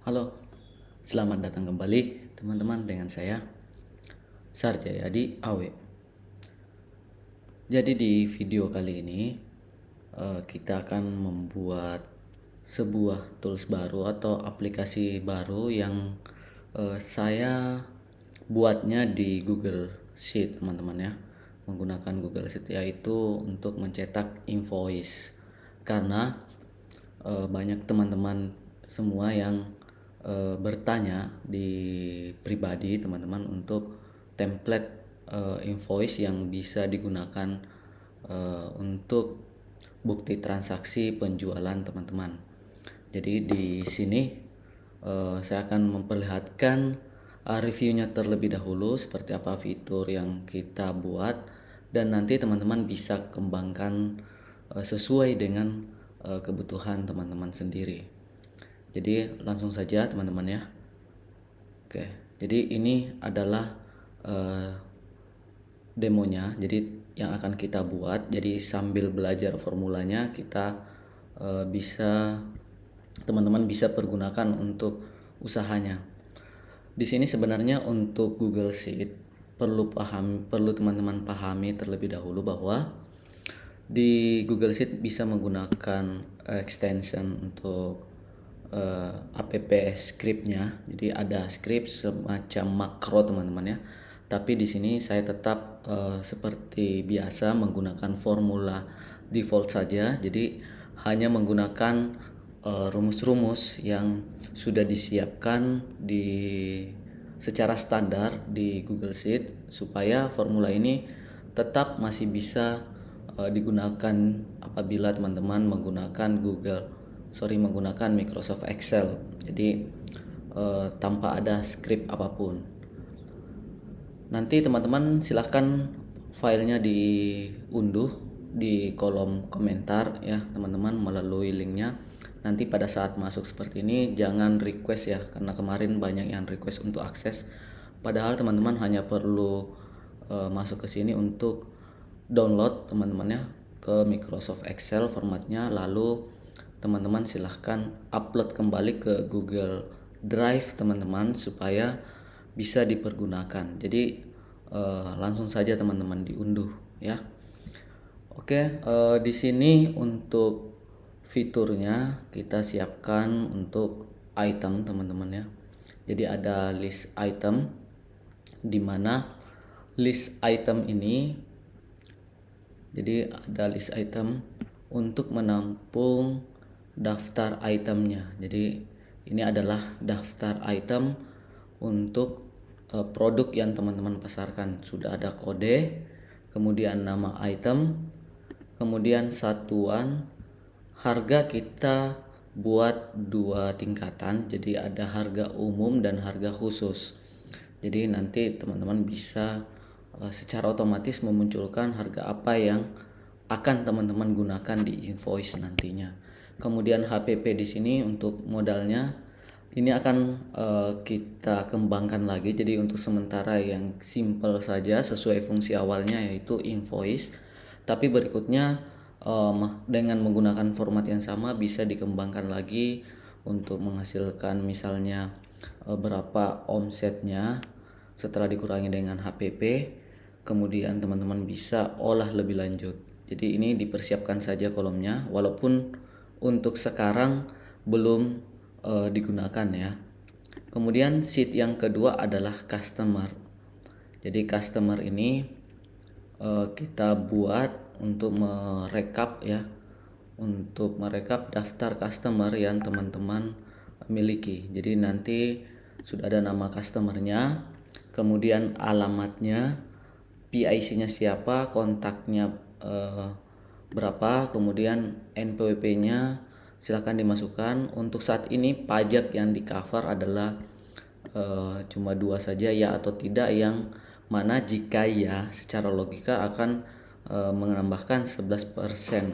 Halo, selamat datang kembali teman-teman dengan saya Sarjayadi Awe. Jadi di video kali ini kita akan membuat sebuah tools baru atau aplikasi baru yang saya buatnya di Google Sheet, teman-teman ya. Menggunakan Google Sheet yaitu untuk mencetak invoice. Karena banyak teman-teman semua yang bertanya di pribadi teman-teman untuk template invoice yang bisa digunakan untuk bukti transaksi penjualan teman-teman. Jadi di sini saya akan memperlihatkan reviewnya terlebih dahulu seperti apa fitur yang kita buat, dan nanti teman-teman bisa kembangkan sesuai dengan kebutuhan teman-teman sendiri. Jadi langsung saja teman-teman ya. Oke, jadi ini adalah demonya. Jadi yang akan kita buat. Jadi sambil belajar formulanya kita teman-teman bisa pergunakan untuk usahanya. Di sini sebenarnya untuk Google Sheet perlu teman-teman pahami terlebih dahulu bahwa di Google Sheet bisa menggunakan extension untuk app scriptnya. Jadi ada script semacam makro teman-teman ya. Tapi di sini saya tetap seperti biasa menggunakan formula default saja. Jadi hanya menggunakan rumus-rumus yang sudah disiapkan secara standar di Google Sheet supaya formula ini tetap masih bisa digunakan apabila teman-teman menggunakan Microsoft Excel. Jadi tanpa ada script apapun. Nanti teman-teman silahkan filenya diunduh di kolom komentar ya teman-teman melalui linknya. Nanti pada saat masuk seperti ini jangan request ya, karena kemarin banyak yang request untuk akses. Padahal teman-teman hanya perlu masuk ke sini untuk download teman-teman ya ke Microsoft Excel formatnya, lalu teman-teman silahkan upload kembali ke Google Drive teman-teman supaya bisa dipergunakan. Jadi langsung saja teman-teman diunduh ya. Oke, di sini untuk fiturnya kita siapkan untuk item teman-teman ya. Jadi ada list item, di mana list item ini untuk menampung daftar itemnya. Jadi ini adalah daftar item untuk produk yang teman-teman pasarkan. Sudah ada kode, kemudian nama item, kemudian satuan, harga kita buat 2 tingkatan. Jadi ada harga umum dan harga khusus. Jadi nanti teman-teman bisa secara otomatis memunculkan harga apa yang akan teman-teman gunakan di invoice nantinya. Kemudian HPP di sini untuk modalnya ini akan kita kembangkan lagi. Jadi untuk sementara yang simple saja sesuai fungsi awalnya yaitu invoice. Tapi berikutnya dengan menggunakan format yang sama bisa dikembangkan lagi untuk menghasilkan misalnya berapa omsetnya setelah dikurangi dengan HPP. Kemudian teman-teman bisa olah lebih lanjut. Jadi ini dipersiapkan saja kolomnya, walaupun untuk sekarang belum digunakan ya. Kemudian sheet yang kedua adalah customer. Jadi customer ini kita buat untuk merekap ya, untuk merekap daftar customer yang teman-teman miliki. Jadi nanti sudah ada nama customernya, kemudian alamatnya, PIC-nya siapa, kontaknya berapa, kemudian NPWP-nya silahkan dimasukkan. Untuk saat ini pajak yang di cover adalah cuma 2 saja, ya atau tidak, yang mana jika ya secara logika akan menambahkan 11%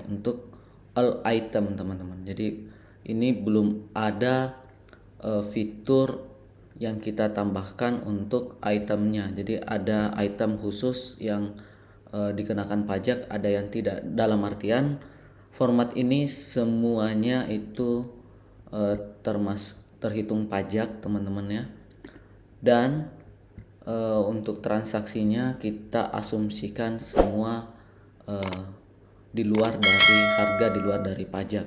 untuk all item teman-teman. Jadi ini belum ada fitur yang kita tambahkan untuk itemnya. Jadi ada item khusus yang dikenakan pajak, ada yang tidak. Dalam artian format ini semuanya itu terhitung pajak teman-teman ya. Dan untuk transaksinya kita asumsikan semua di luar dari harga, di luar dari pajak.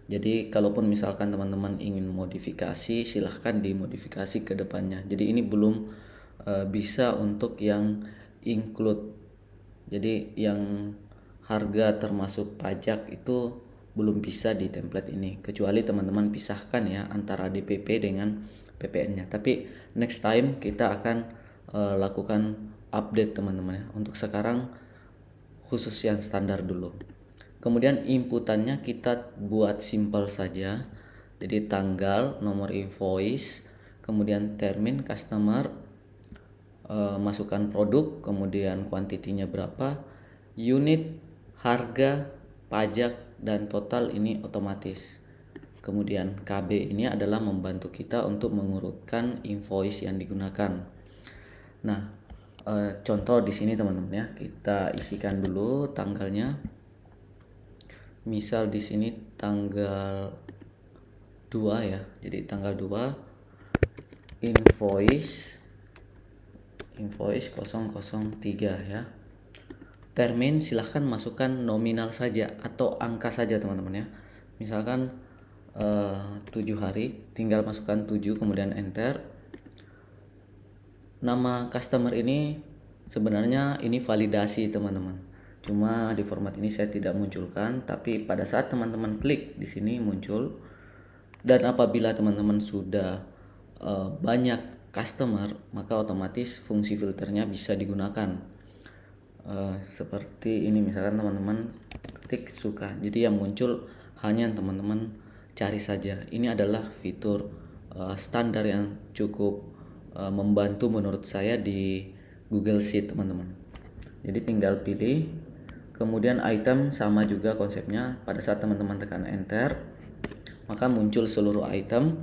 Jadi kalaupun misalkan teman-teman ingin modifikasi, silahkan dimodifikasi ke depannya. Jadi ini belum bisa untuk yang include. Jadi yang harga termasuk pajak itu belum bisa di template ini, kecuali teman-teman pisahkan ya antara DPP dengan PPN-nya. Tapi next time kita akan lakukan update teman-teman ya. Untuk sekarang khusus yang standar dulu. Kemudian inputannya kita buat simple saja. Jadi tanggal, nomor invoice, kemudian termin customer, masukkan produk, kemudian kuantitinya berapa, unit, harga, pajak, dan total ini otomatis. Kemudian KB ini adalah membantu kita untuk mengurutkan invoice yang digunakan. Nah, contoh di sini teman-teman ya, kita isikan dulu tanggalnya. Misal di sini tanggal 2 ya. Jadi tanggal 2 invoice 003 ya. Termin silahkan masukkan nominal saja atau angka saja teman-teman ya. Misalkan 7 hari, tinggal masukkan 7 kemudian enter. Nama customer ini sebenarnya ini validasi teman-teman. Cuma di format ini saya tidak munculkan, tapi pada saat teman-teman klik di sini muncul. Dan apabila teman-teman sudah banyak customer, maka otomatis fungsi filternya bisa digunakan. Seperti ini misalkan teman-teman ketik suka. Jadi yang muncul hanya yang teman-teman cari saja. Ini adalah fitur standar yang cukup membantu menurut saya di Google Sheet teman-teman. Jadi tinggal pilih, kemudian item sama juga konsepnya. Pada saat teman-teman tekan enter, maka muncul seluruh item.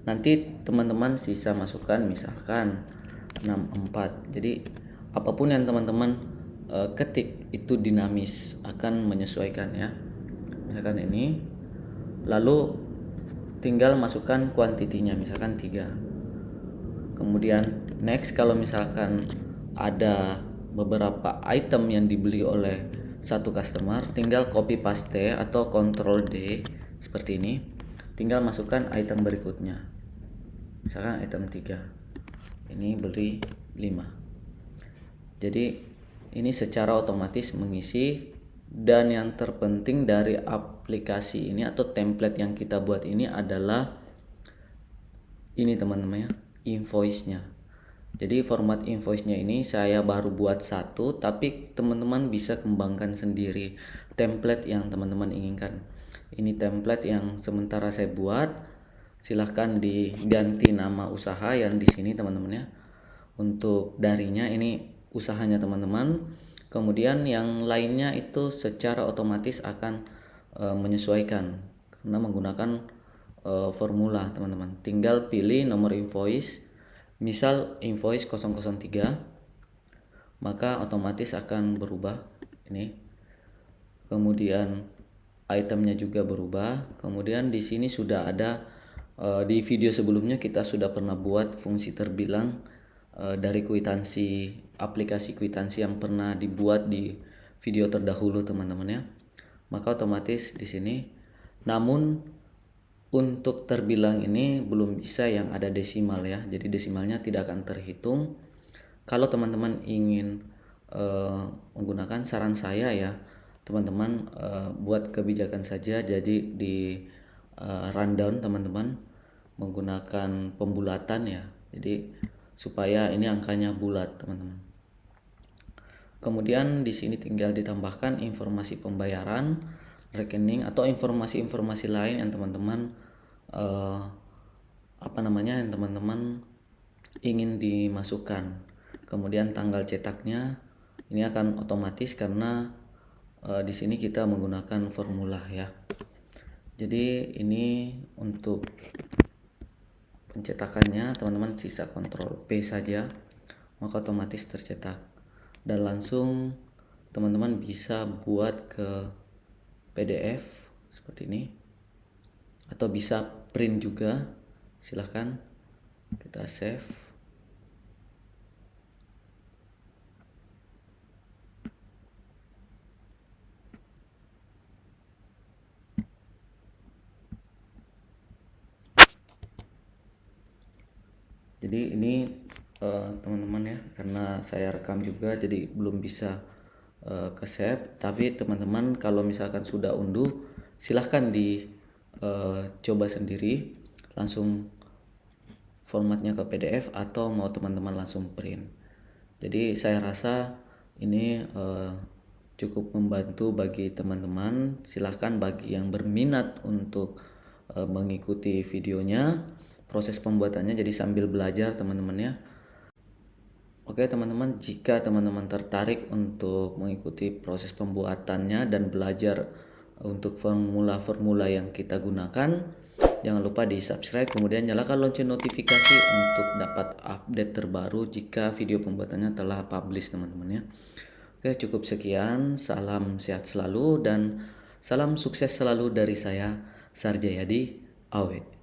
Nanti teman-teman sisa masukkan misalkan 64. Jadi apapun yang teman-teman ketik itu dinamis, akan menyesuaikan ya. Misalkan ini, lalu tinggal masukkan kuantitinya misalkan 3. Kemudian next, kalau misalkan ada beberapa item yang dibeli oleh satu customer, tinggal copy paste atau Ctrl D seperti ini. Tinggal masukkan item berikutnya. Misalkan item 3. Ini beli 5. Jadi ini secara otomatis mengisi. Dan yang terpenting dari aplikasi ini atau template yang kita buat ini adalah ini teman-teman ya, invoice-nya. Jadi format invoice-nya ini saya baru buat satu, tapi teman-teman bisa kembangkan sendiri template yang teman-teman inginkan. Ini template yang sementara saya buat. Silahkan diganti nama usaha yang di sini teman-teman ya. Untuk darinya ini usahanya teman-teman. Kemudian yang lainnya itu secara otomatis akan menyesuaikan karena menggunakan formula teman-teman. Tinggal pilih nomor invoice, misal invoice 003, maka otomatis akan berubah ini. Kemudian itemnya juga berubah. Kemudian di sini sudah ada di video sebelumnya kita sudah pernah buat fungsi terbilang dari kwitansi, aplikasi kwitansi yang pernah dibuat di video terdahulu teman-teman ya. Maka otomatis di sini. Namun untuk terbilang ini belum bisa yang ada desimal ya. Jadi desimalnya tidak akan terhitung. Kalau teman-teman ingin menggunakan, saran saya ya, teman-teman buat kebijakan saja. Jadi di rundown teman-teman menggunakan pembulatan ya. Jadi supaya ini angkanya bulat teman-teman. Kemudian di sini tinggal ditambahkan informasi pembayaran, rekening atau informasi-informasi lain yang teman-teman yang teman-teman ingin dimasukkan. Kemudian tanggal cetaknya ini akan otomatis karena di sini kita menggunakan formula ya. Jadi ini untuk pencetakannya teman-teman sisa Ctrl P saja, maka otomatis tercetak dan langsung teman-teman bisa buat ke PDF seperti ini atau bisa print juga. Silahkan kita save. Jadi ini teman-teman ya, karena saya rekam juga jadi belum bisa ke save. Tapi teman-teman kalau misalkan sudah unduh, silahkan coba sendiri, langsung formatnya ke PDF atau mau teman-teman langsung print. Jadi saya rasa ini cukup membantu bagi teman-teman. Silahkan bagi yang berminat untuk mengikuti videonya, proses pembuatannya, jadi sambil belajar teman-teman ya. Oke teman-teman, jika teman-teman tertarik untuk mengikuti proses pembuatannya dan belajar untuk formula-formula yang kita gunakan, jangan lupa di subscribe, kemudian nyalakan lonceng notifikasi untuk dapat update terbaru jika video pembuatannya telah publish teman-teman ya. Oke, cukup sekian, salam sehat selalu dan salam sukses selalu dari saya, Sarjayadi Awe.